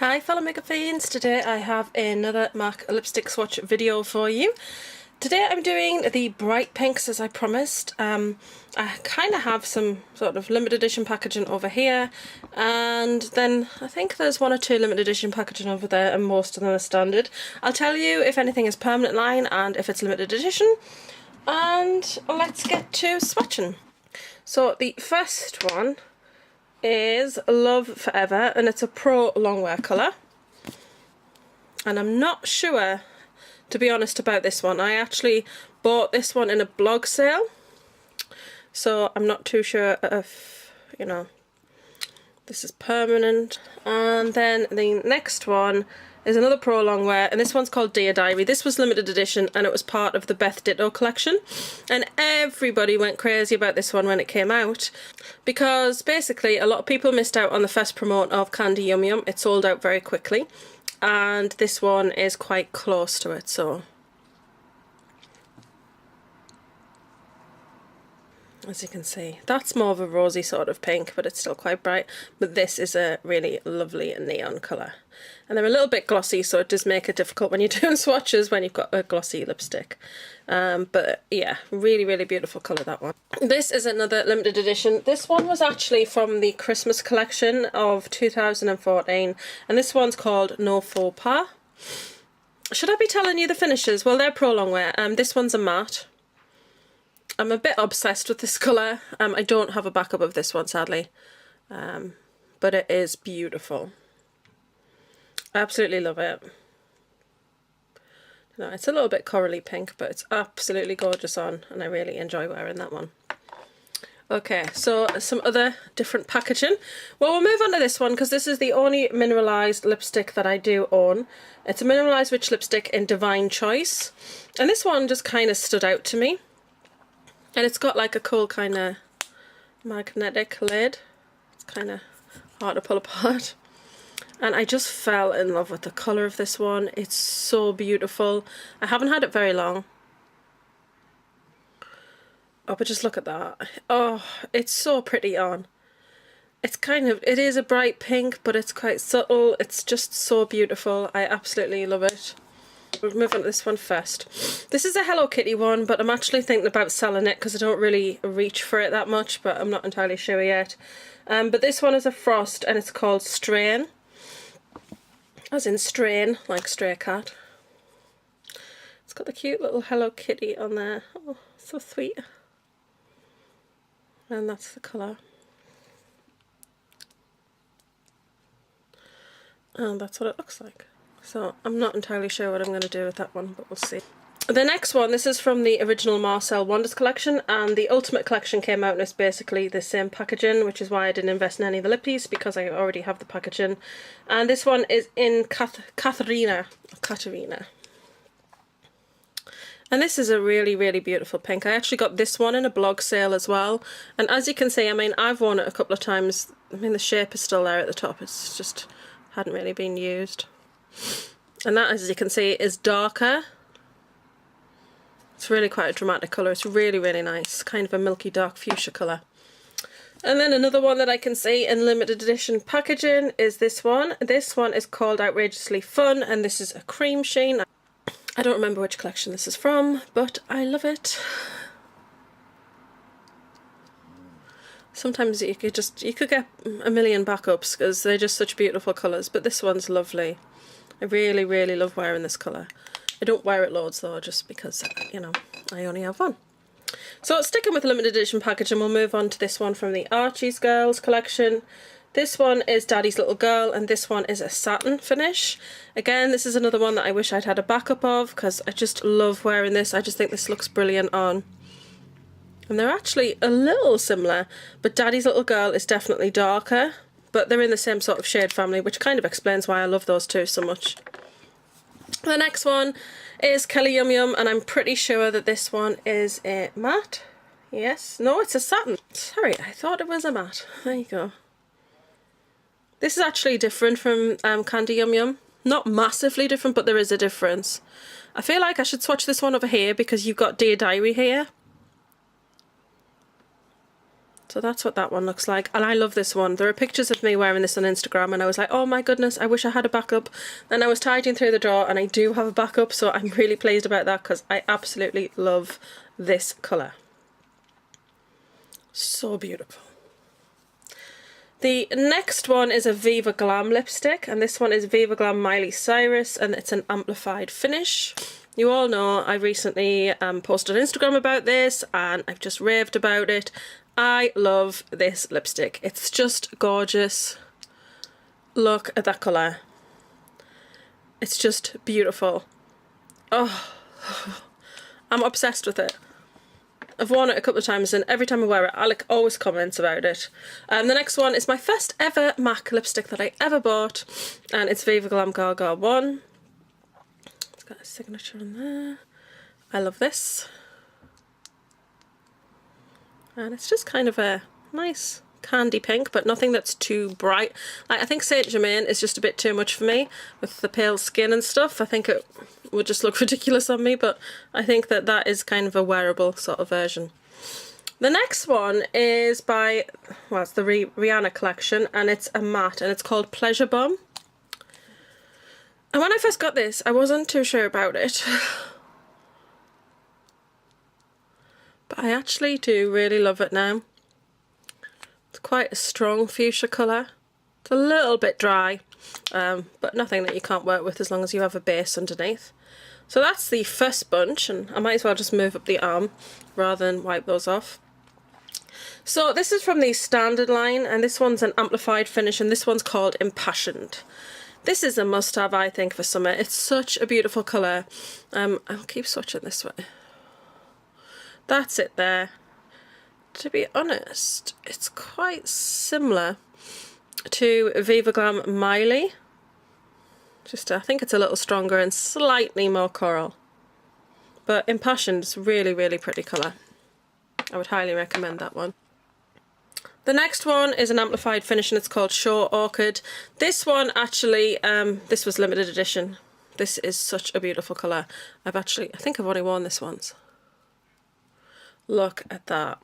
Hi fellow makeup fiends, today I have another MAC lipstick swatch video for you. Today I'm doing the bright pinks as I promised. I kind of have some sort of limited edition packaging over here, and then I think there's one or two limited edition packaging over there, and most of them are standard. I'll tell you if anything is permanent line and if it's limited edition, and let's get to swatching. So the first one is Love Forever, and it's a pro longwear colour, and I'm not sure, to be honest, about this one. I actually bought this one in a blog sale, so I'm not too sure if, you know, this is permanent. And then the next one is another pro longwear, and this one's called Dear Diary. This was limited edition and it was part of the Beth Ditto collection, and everybody went crazy about this one when it came out because basically a lot of people missed out on the first promote of Candy Yum Yum. It sold out very quickly, and this one is quite close to it. So as you can see, that's more of a rosy sort of pink, but it's still quite bright. But this is a really lovely neon colour. And they're a little bit glossy, so it does make it difficult when you're doing swatches when you've got a glossy lipstick. But yeah, really, really beautiful colour, that one. This is another limited edition. This one was actually from the Christmas collection of 2014. And this one's called No Faux Pas. Should I be telling you the finishes? Well, they're pro longwear. This one's a matte. I'm a bit obsessed with this colour. I don't have a backup of this one, sadly, but it is beautiful. I absolutely love it. No, it's a little bit corally pink, but it's absolutely gorgeous on, and I really enjoy wearing that one. Okay, so some other different packaging. Well, we'll move on to this one because this is the only mineralised lipstick that I do own. It's a mineralised rich lipstick in Divine Choice, and this one just kind of stood out to me. And it's got like a cool kind of magnetic lid. It's kind of hard to pull apart. And I just fell in love with the colour of this one. It's so beautiful. I haven't had it very long. Oh, but just look at that. Oh, it's so pretty on. It's kind of, it is a bright pink, but it's quite subtle. It's just so beautiful. I absolutely love it. We'll move on to this one first. This is a Hello Kitty one, but I'm actually thinking about selling it because I don't really reach for it that much, but I'm not entirely sure yet. But this one is a Frost, and it's called Strain. As in strain, like stray cat. It's got the cute little Hello Kitty on there. Oh, so sweet. And that's the colour. And that's what it looks like. So I'm not entirely sure what I'm going to do with that one, but we'll see. The next one, this is from the original Marcel Wonders collection, and the Ultimate collection came out and it's basically the same packaging, which is why I didn't invest in any of the lippies, because I already have the packaging. And this one is in Katarina. And this is a really, really beautiful pink. I actually got this one in a blog sale as well. And as you can see, I mean, I've worn it a couple of times. I mean, the shape is still there at the top. It's just hadn't really been used. And that, as you can see, is darker. It's really quite a dramatic colour. It's really, really nice. Kind of a milky dark fuchsia colour. And then another one that I can see in limited edition packaging is this one. This one is called Outrageously Fun, and this is a cream sheen. I don't remember which collection this is from, but I love it. Sometimes you could get a million backups because they're just such beautiful colours, but this one's lovely. I really, really love wearing this colour. I don't wear it loads though, just because, you know, I only have one. So sticking with limited edition packaging, we'll move on to this one from the Archie's Girls collection. This one is Daddy's Little Girl, and this one is a satin finish. Again, this is another one that I wish I'd had a backup of because I just love wearing this. I just think this looks brilliant on. And they're actually a little similar, but Daddy's Little Girl is definitely darker. But they're in the same sort of shade family, which kind of explains why I love those two so much. The next one is Kelly Yum Yum, and I'm pretty sure that this one is a matte. Yes, no, it's a satin. Sorry, I thought it was a matte. There you go. This is actually different from Candy Yum Yum. Not massively different, but there is a difference. I feel like I should swatch this one over here because you've got Dear Diary here. So that's what that one looks like, and I love this one. There are pictures of me wearing this on Instagram and I was like, oh my goodness, I wish I had a backup. Then I was tidying through the drawer and I do have a backup, so I'm really pleased about that because I absolutely love this colour. So beautiful. The next one is a Viva Glam lipstick, and this one is Viva Glam Miley Cyrus, and it's an amplified finish. You all know I recently posted on Instagram about this and I've just raved about it. I love this lipstick. It's just gorgeous. Look at that colour. It's just beautiful. Oh, I'm obsessed with it. I've worn it a couple of times and every time I wear it, Alec always comments about it. The next one is my first ever MAC lipstick that I ever bought, and it's Viva Glam Gaga 1. It's got a signature on there. I love this. And it's just kind of a nice candy pink, but nothing that's too bright. Like, I think Saint Germain is just a bit too much for me with the pale skin and stuff. I think it would just look ridiculous on me, but I think that that is kind of a wearable sort of version. The next one is by, well, it's the Rihanna collection, and it's a matte, and it's called Pleasure Bomb. And when I first got this, I wasn't too sure about it. But I actually do really love it now. It's quite a strong fuchsia colour. It's a little bit dry, but nothing that you can't work with as long as you have a base underneath. So that's the first bunch, and I might as well just move up the arm rather than wipe those off. So this is from the standard line, and this one's an amplified finish, and this one's called Impassioned. This is a must-have, I think, for summer. It's such a beautiful colour. I'll keep swatching this way. That's it there. To be honest, it's quite similar to Viva Glam Miley. Just, I think it's a little stronger and slightly more coral. But Impassioned is really, really pretty colour. I would highly recommend that one. The next one is an amplified finish, and it's called Show Orchid. This one actually, this was limited edition. This is such a beautiful colour. I think I've only worn this once. Look at that.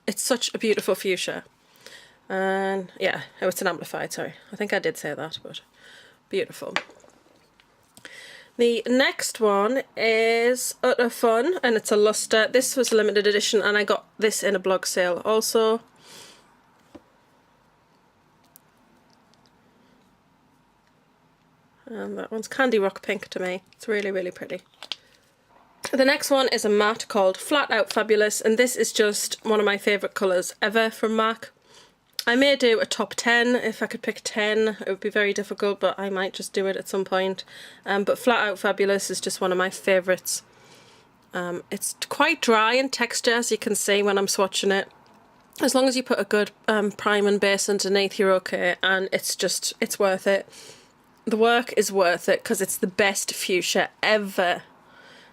It's such a beautiful fuchsia. And yeah, oh, it's an amplified, sorry. I think I did say that, but beautiful. The next one is Utter Fun, and it's a luster. This was a limited edition, and I got this in a blog sale also. And that one's Candy Rock Pink to me. It's really, really pretty. The next one is a matte called Flat Out Fabulous, and this is just one of my favourite colours ever from MAC. I may do a top 10. If I could pick 10, it would be very difficult, but I might just do it at some point. But Flat Out Fabulous is just one of my favourites. It's quite dry in texture, as you can see when I'm swatching it. As long as you put a good prime and base underneath, you're okay, and it's worth it. The work is worth it because it's the best fuchsia ever.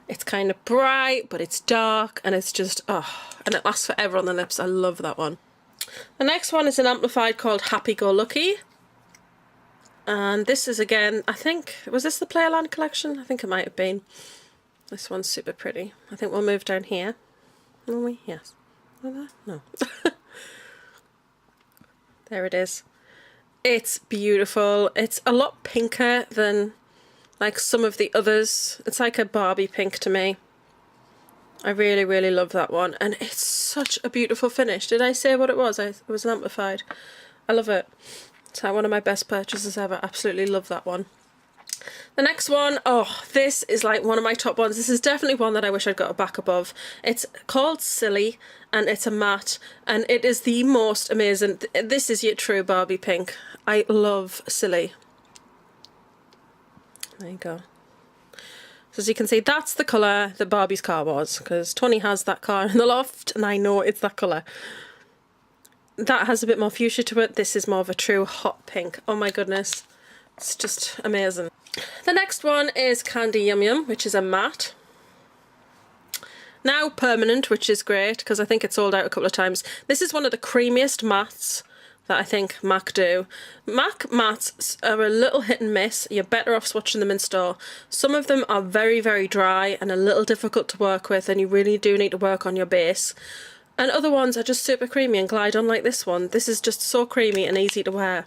It's kind of bright, but it's dark, and it's just, oh, and it lasts forever on the lips. I love that one. The next one is an amplified called Happy Go Lucky. And this is, again, I think, was this the Playland collection? I think it might have been. This one's super pretty. I think we'll move down here. Will we? Yes. No. There it is. It's beautiful. It's a lot pinker than like some of the others. It's like a Barbie pink to me. I really, really love that one. And it's such a beautiful finish. Did I say what it was? It was an amplified. I love it. It's like one of my best purchases ever. Absolutely love that one. The next one, oh, this is like one of my top ones. This is definitely one that I wish I'd got a backup of. It's called Silly, and it's a matte, and it is the most amazing. This is your true Barbie pink. I love Silly. There you go. So as you can see, that's the colour that Barbie's car was, because Tony has that car in the loft, and I know it's that colour. That has a bit more fuchsia to it. This is more of a true hot pink. Oh my goodness. It's just amazing. The next one is Candy Yum Yum, which is a matte. Now permanent, which is great, because I think it sold out a couple of times. This is one of the creamiest mattes that I think MAC do. MAC mattes are a little hit and miss. You're better off swatching them in store. Some of them are very, very dry and a little difficult to work with, and you really do need to work on your base. And other ones are just super creamy and glide on like this one. This is just so creamy and easy to wear.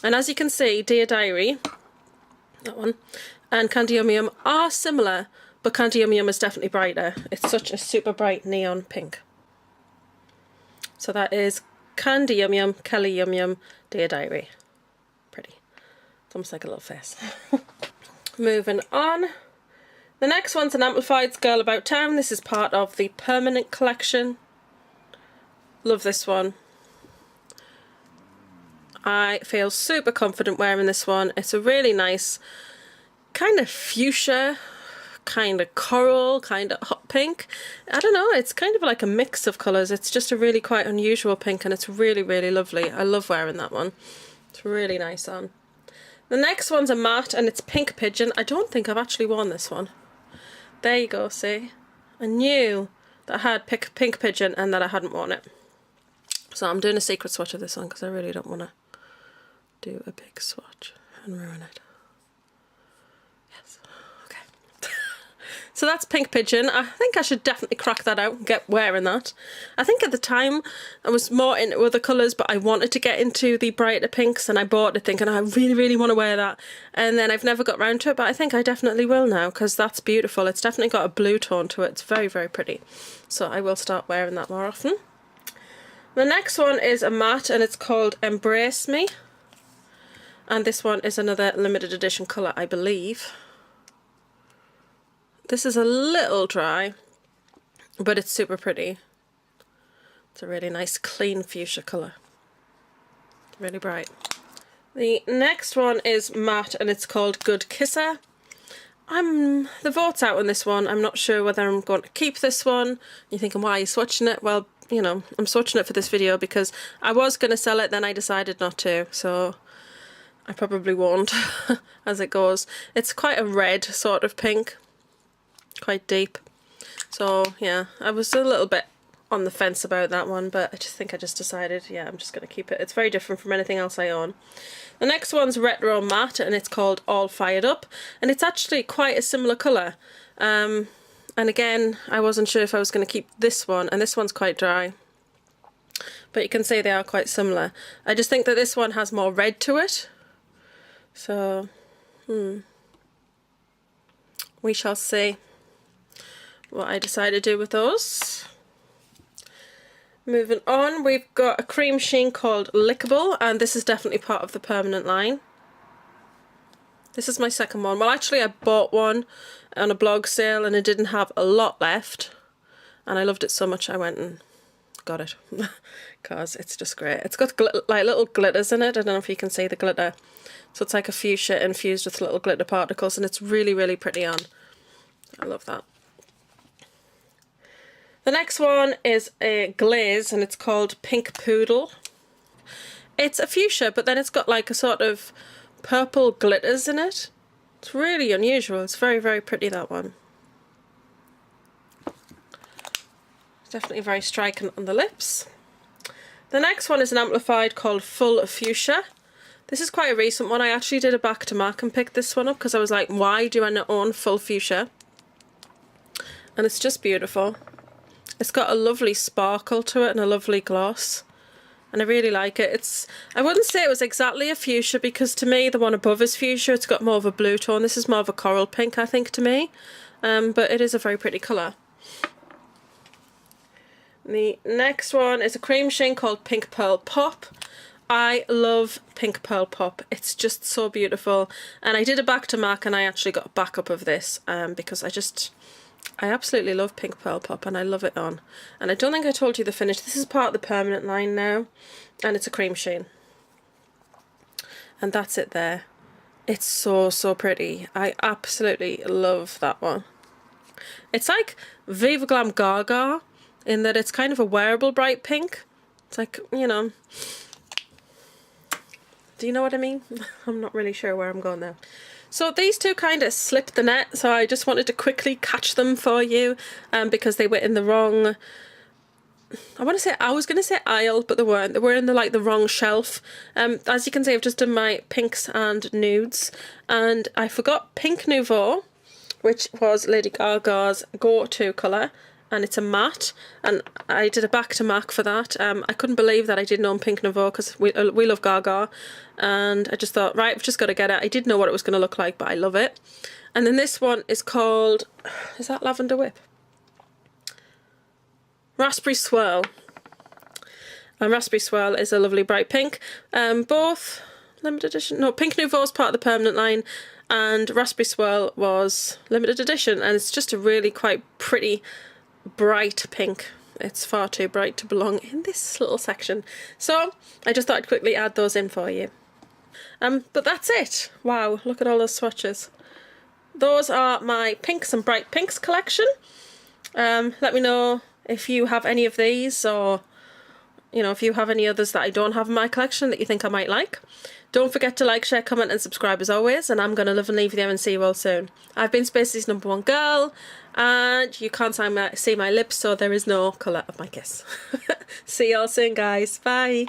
And as you can see, Dear Diary, that one, and Candy Yum Yum are similar, but Candy Yum Yum is definitely brighter. It's such a super bright neon pink. So that is Candy Yum Yum, Kelly Yum Yum, Dear Diary. Pretty. It's almost like a little face. Moving on. The next one's an Amplified's Girl About Town. This is part of the Permanent collection. Love this one. I feel super confident wearing this one. It's a really nice kind of fuchsia, kind of coral, kind of hot pink. I don't know, it's kind of like a mix of colours. It's just a really quite unusual pink and it's really, really lovely. I love wearing that one. It's really nice on. The next one's a matte and it's Pink Pigeon. I don't think I've actually worn this one. There you go, see? I knew that I had Pink Pigeon and that I hadn't worn it. So I'm doing a secret swatch of this one because I really don't want to do a big swatch and ruin it. Yes. Okay. So that's Pink Pigeon. I think I should definitely crack that out and get wearing that. I think at the time I was more into other colours, but I wanted to get into the brighter pinks and I bought it thinking I really, really want to wear that. And then I've never got round to it, but I think I definitely will now because that's beautiful. It's definitely got a blue tone to it. It's very, very pretty. So I will start wearing that more often. The next one is a matte and it's called Embrace Me. And this one is another limited edition colour, I believe. This is a little dry, but it's super pretty. It's a really nice clean fuchsia colour. Really bright. The next one is matte and it's called Good Kisser. The vote's out on this one. I'm not sure whether I'm going to keep this one. You're thinking, why are you swatching it? Well, you know, I'm swatching it for this video because I was going to sell it, then I decided not to. So I probably won't as it goes. It's quite a red sort of pink. Quite deep. So yeah, I was a little bit on the fence about that one, but I think I just decided, yeah, I'm just going to keep it. It's very different from anything else I own. The next one's Retro Matte and it's called All Fired Up. And it's actually quite a similar colour. And again, I wasn't sure if I was going to keep this one, and this one's quite dry. But you can see they are quite similar. I just think that this one has more red to it. So, we shall see what I decide to do with those. Moving on, we've got a cream sheen called Lickable, and this is definitely part of the Permanent line. This is my second one. Well, actually I bought one on a blog sale and it didn't have a lot left. And I loved it so much I went and got it. Because it's just great. It's got like little glitters in it. I don't know if you can see the glitter. So it's like a fuchsia infused with little glitter particles and it's really, really pretty on. I love that. The next one is a glaze and it's called Pink Poodle. It's a fuchsia, but then it's got like a sort of purple glitters in it. It's really unusual. It's very, very pretty, that one. It's definitely very striking on the lips. The next one is an Amplified called Full Fuchsia. This is quite a recent one. I actually did a back to mark and picked this one up because I was like, why do I not own Full Fuchsia? And it's just beautiful. It's got a lovely sparkle to it and a lovely gloss. And I really like it. I wouldn't say it was exactly a fuchsia because to me the one above is fuchsia. It's got more of a blue tone. This is more of a coral pink, I think, to me. But it is a very pretty colour. The next one is a cream sheen called Pink Pearl Pop. I love Pink Pearl Pop. It's just so beautiful. And I did a back to mark and I actually got a backup of this because I absolutely love Pink Pearl Pop and I love it on. And I don't think I told you the finish. This is part of the Permanent line now. And it's a cream sheen. And that's it there. It's so, so pretty. I absolutely love that one. It's like Viva Glam Gaga in that it's kind of a wearable bright pink. It's like, you know. Do you know what I mean? I'm not really sure where I'm going there. So these two kind of slipped the net, so I just wanted to quickly catch them for you because they were in the wrong, I was going to say aisle, but they weren't. They were in the wrong shelf. As you can see, I've just done my pinks and nudes, and I forgot Pink Nouveau, which was Lady Gaga's go-to colour, and it's a matte, and I did a back to MAC for that. I couldn't believe that I didn't own Pink Nouveau because we love Gaga, and I just thought, right, I've just got to get it. I did know what it was going to look like, but I love it. And then this one is called, is that Lavender Whip? Raspberry Swirl. And Raspberry Swirl is a lovely bright pink. Both limited edition. No, Pink Nouveau is part of the permanent line, and Raspberry Swirl was limited edition, and it's just a really quite pretty bright pink. It's far too bright to belong in this little section, so I just thought I'd quickly add those in for you. But that's it. Wow, look at all those swatches. Those are my pinks and bright pinks collection. Let me know if you have any of these, or you know, if you have any others that I don't have in my collection that you think I might like. Don't forget to like, share, comment and subscribe as always, and I'm going to love and leave you and see you all soon. I've been Spacey's #1 girl, and you can't see my lips, so there is no colour of my kiss. See you all soon, guys. Bye.